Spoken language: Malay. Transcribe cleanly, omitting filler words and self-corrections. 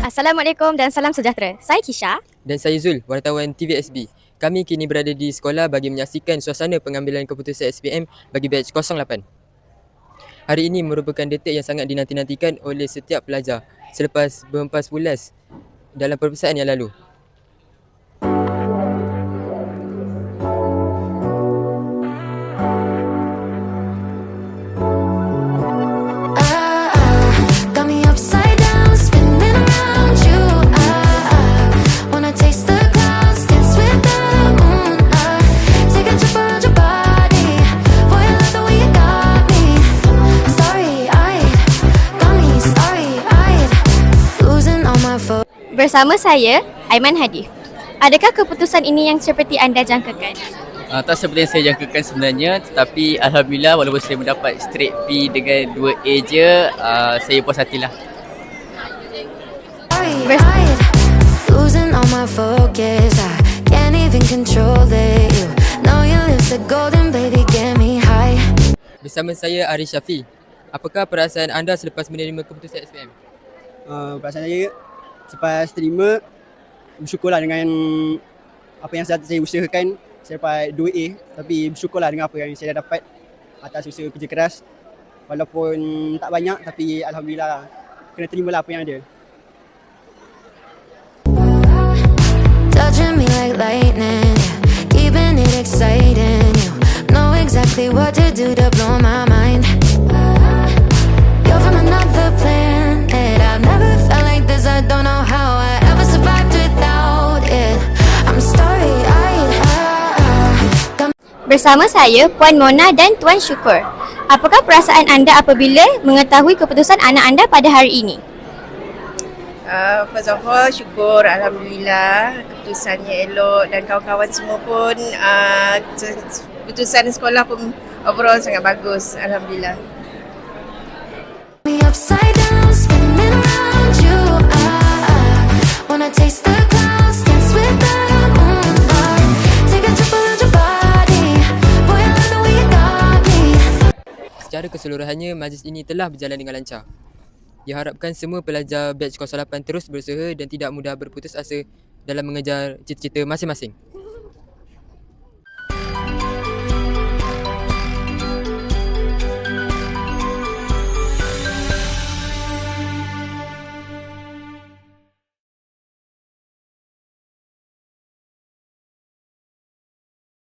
Assalamualaikum dan salam sejahtera. Saya Kisha. Dan saya Zul, wartawan TVSB. Kami kini berada di sekolah bagi menyaksikan suasana pengambilan keputusan SPM bagi batch 08. Hari ini merupakan detik yang sangat dinanti-nantikan oleh setiap pelajar selepas berhempas pulas dalam peperiksaan yang lalu. Bersama saya, Aiman Hadif. Adakah keputusan ini yang seperti anda jangkakan? Tak seperti yang saya jangkakan sebenarnya, tetapi Alhamdulillah walaupun saya mendapat straight B dengan 2A je, saya puas hatilah. Bersama saya Arif Syafi. Apakah perasaan anda selepas menerima keputusan SPM? Perasaan saya selepas terima, bersyukurlah dengan apa yang saya usahakan. Saya dapat 2A, tapi bersyukurlah dengan apa yang saya dah dapat atas usaha kerja keras. Walaupun tak banyak, tapi Alhamdulillah kena terimalah apa yang ada. Touching me like lightning, keeping it exciting. You know exactly what to do to blow my mind. You're from another planet. I've never felt like this. I don't know how I ever survived without it. I'm starry-eyed. Bersama saya, Puan Mona dan Tuan Syukur. Apakah perasaan anda apabila mengetahui keputusan anak anda pada hari ini? First of all, syukur Alhamdulillah keputusannya elok dan kawan-kawan semua pun keputusan sekolah pun overall sangat bagus. Alhamdulillah. Me upside down, spinning around you. Wanna taste the clouds, dance with the moon. Take a trip around your body. Boy, I love the way you got me. Secara keseluruhannya, majlis ini telah berjalan dengan lancar. Diharapkan semua pelajar batch 08 terus berusaha dan tidak mudah berputus asa dalam mengejar cita-cita masing-masing.